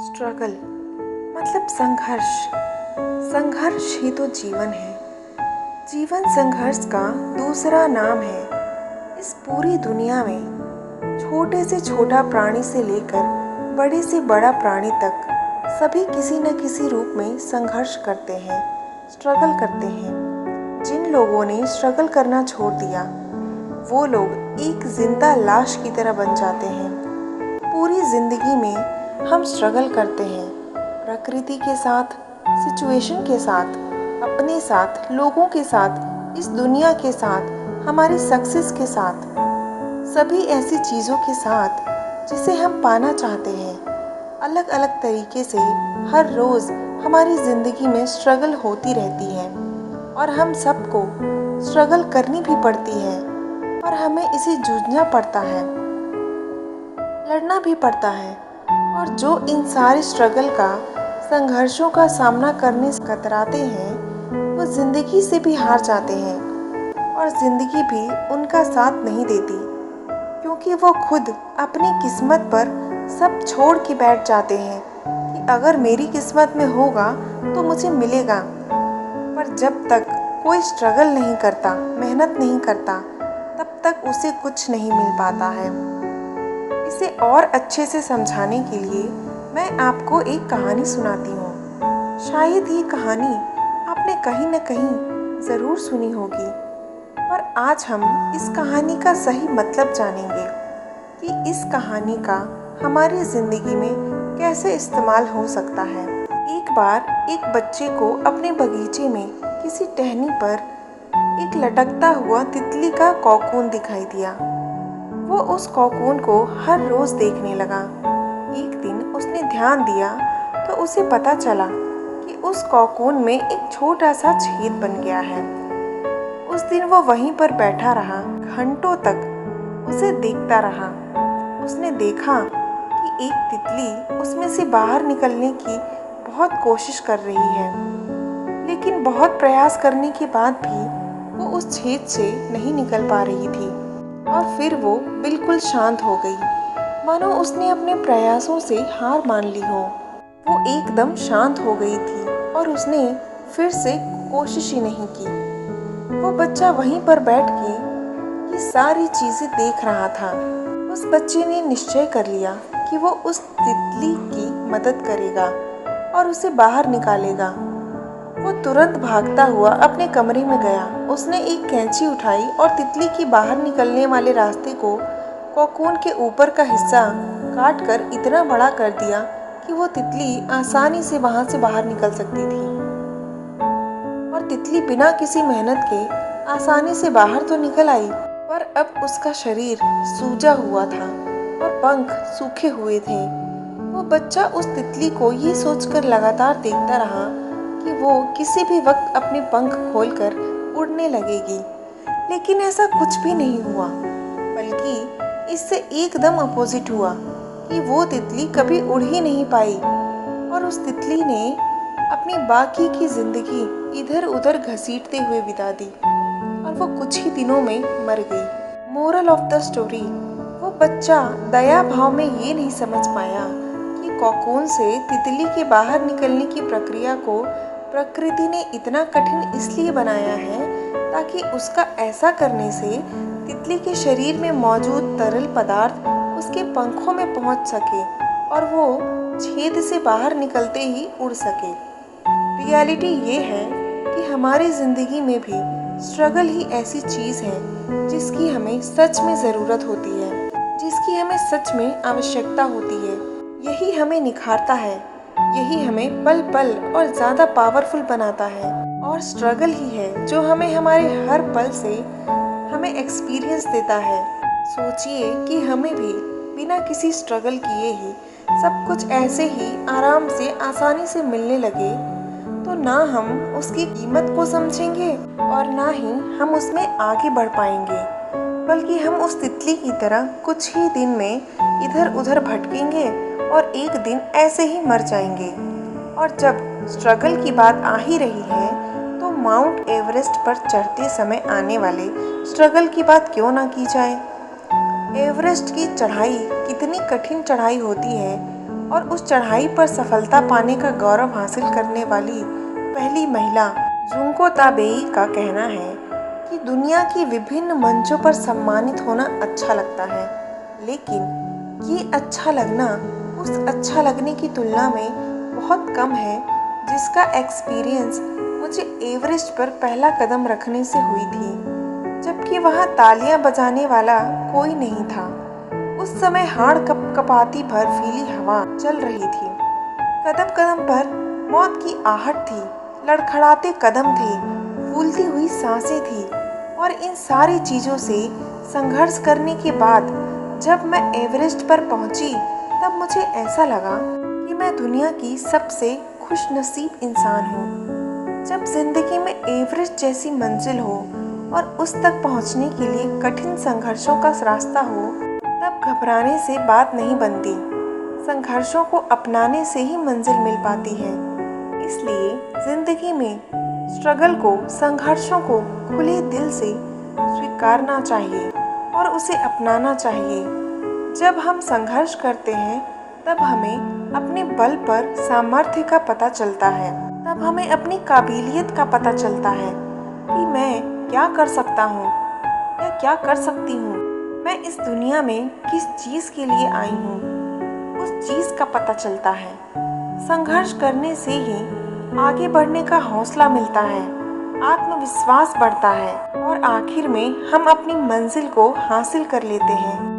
Struggle मतलब संघर्ष। संघर्ष ही तो जीवन है। जीवन संघर्ष का दूसरा नाम है। इस पूरी दुनिया में छोटे से छोटा प्राणी से लेकर बड़े से बड़ा प्राणी तक सभी किसी न किसी रूप में संघर्ष करते हैं, स्ट्रगल करते हैं। जिन लोगों ने स्ट्रगल करना छोड़ दिया वो लोग एक जिंदा लाश की तरह बन जाते हैं। पूरी जिंदगी में हम स्ट्रगल करते हैं, प्रकृति के साथ, सिचुएशन के साथ, अपने साथ, लोगों के साथ, इस दुनिया के साथ, हमारी सक्सेस के साथ, सभी ऐसी चीज़ों के साथ जिसे हम पाना चाहते हैं। अलग अलग तरीके से हर रोज़ हमारी ज़िंदगी में स्ट्रगल होती रहती है और हम सबको स्ट्रगल करनी भी पड़ती है और हमें इसे जूझना पड़ता है, लड़ना भी पड़ता है। और जो इन सारे स्ट्रगल का, संघर्षों का सामना करने से कतराते हैं वो ज़िंदगी से भी हार जाते हैं और ज़िंदगी भी उनका साथ नहीं देती, क्योंकि वो खुद अपनी किस्मत पर सब छोड़ के बैठ जाते हैं कि अगर मेरी किस्मत में होगा तो मुझे मिलेगा। पर जब तक कोई स्ट्रगल नहीं करता, मेहनत नहीं करता, तब तक उसे कुछ नहीं मिल पाता है। इसे और अच्छे से समझाने के लिए मैं आपको एक कहानी सुनाती हूँ। शायद ये कहानी आपने कहीं न कहीं ज़रूर सुनी होगी, पर आज हम इस कहानी का सही मतलब जानेंगे कि इस कहानी का हमारी ज़िंदगी में कैसे इस्तेमाल हो सकता है। एक बार एक बच्चे को अपने बगीचे में किसी टहनी पर एक लटकता हुआ तितली का कोकून दिखाई दिया। वो उस कोकून को हर रोज़ देखने लगा। एक दिन उसने ध्यान दिया तो उसे पता चला कि उस कोकून में एक छोटा सा छेद बन गया है। उस दिन वो वहीं पर बैठा रहा, घंटों तक उसे देखता रहा। उसने देखा कि एक तितली उसमें से बाहर निकलने की बहुत कोशिश कर रही है, लेकिन बहुत प्रयास करने के बाद भी वो उस छेद से नहीं निकल पा रही थी। और फिर वो बिल्कुल शांत हो गई, मानो उसने अपने प्रयासों से हार मान ली हो। वो एकदम शांत हो गई थी और उसने फिर से कोशिश ही नहीं की। वो बच्चा वहीं पर बैठ के ये सारी चीज़ें देख रहा था। उस बच्चे ने निश्चय कर लिया कि वो उस तितली की मदद करेगा और उसे बाहर निकालेगा। वो तुरंत भागता हुआ अपने कमरे में गया। उसने एक कैंची उठाई और तितली की बाहर निकलने वाले रास्ते को कोकून के ऊपर का हिस्सा काट कर इतना बड़ा कर दिया कि वो तितली आसानी से वहां से बाहर निकल सकती थी। और तितली बिना किसी मेहनत के आसानी से बाहर तो निकल आई, पर अब उसका शरीर सूजा हुआ था और पंख सूखे हुए थे। वो बच्चा उस तितली को ये सोचकर लगातार देखता रहा कि वो किसी भी वक्त अपने पंख खोलकर उड़ने लगेगी, लेकिन ऐसा कुछ भी नहीं हुआ। बल्कि इससे एकदम अपोजिट हुआ कि वो तितली कभी उड़ ही नहीं पाई और उस तितली ने अपनी बाकी की जिंदगी इधर उधर घसीटते हुए बिता दी और वो कुछ ही दिनों में मर गई। मोरल ऑफ द स्टोरी, वो बच्चा दया भाव में ये नहीं समझ पाया कि कोकून से तितली के बाहर निकलने की प्रक्रिया को प्रकृति ने इतना कठिन इसलिए बनाया है ताकि उसका ऐसा करने से तितली के शरीर में मौजूद तरल पदार्थ उसके पंखों में पहुंच सके और वो छेद से बाहर निकलते ही उड़ सके। रियलिटी ये है कि हमारी ज़िंदगी में भी स्ट्रगल ही ऐसी चीज़ है जिसकी हमें सच में ज़रूरत होती है, जिसकी हमें सच में आवश्यकता होती है। यही हमें निखारता है, यही हमें पल पल और ज़्यादा पावरफुल बनाता है। और स्ट्रगल ही है जो हमें हमारे हर पल से हमें एक्सपीरियंस देता है। सोचिए कि हमें भी बिना किसी स्ट्रगल किए ही सब कुछ ऐसे ही आराम से, आसानी से मिलने लगे तो ना हम उसकी कीमत को समझेंगे और ना ही हम उसमें आगे बढ़ पाएंगे, बल्कि हम उस तितली की तरह कुछ ही दिन में इधर उधर भटकेंगे और एक दिन ऐसे ही मर जाएंगे। और जब स्ट्रगल की बात आ ही रही है तो माउंट एवरेस्ट पर चढ़ते समय आने वाले स्ट्रगल की बात क्यों ना की जाए। एवरेस्ट की चढ़ाई कितनी कठिन चढ़ाई होती है और उस चढ़ाई पर सफलता पाने का गौरव हासिल करने वाली पहली महिला जुंको ताबेई का कहना है कि दुनिया की विभिन्न मंचों पर सम्मानित होना अच्छा लगता है, लेकिन ये अच्छा लगना उस अच्छा लगने की तुलना में बहुत कम है जिसका एक्सपीरियंस मुझे एवरेस्ट पर पहला कदम रखने से हुई थी, जबकि वहाँ तालियां बजाने वाला कोई नहीं था। उस समय हाड़ कपाती बर्फीली हवा चल रही थी, कदम कदम पर मौत की आहट थी, लड़खड़ाते कदम थे, फूलती हुई सांसें थी। और इन सारी चीज़ों से संघर्ष करने के बाद जब मैं एवरेस्ट पर पहुंची, तब मुझे ऐसा लगा कि मैं दुनिया की सबसे खुशनसीब इंसान हूँ। जब जिंदगी में एवरेस्ट जैसी मंजिल हो और उस तक पहुंचने के लिए कठिन संघर्षों का रास्ता हो, तब घबराने से बात नहीं बनती। संघर्षों को अपनाने से ही मंजिल मिल पाती है। इसलिए जिंदगी में स्ट्रगल को, संघर्षों को खुले दिल से स्वीकारना चाहिए और उसे अपनाना चाहिए। जब हम संघर्ष करते हैं, तब हमें अपने बल पर सामर्थ्य का पता चलता है। तब हमें अपनी काबिलियत का पता चलता है कि मैं क्या कर सकता हूँ या क्या कर सकती हूँ। मैं इस दुनिया में किस चीज़ के लिए आई हूँ, उस चीज़ का पता चलता है। संघर्ष करने से ही आगे बढ़ने का हौसला मिलता है, आत्मविश्वास बढ़ता है और आखिर में हम अपनी मंजिल को हासिल कर लेते हैं।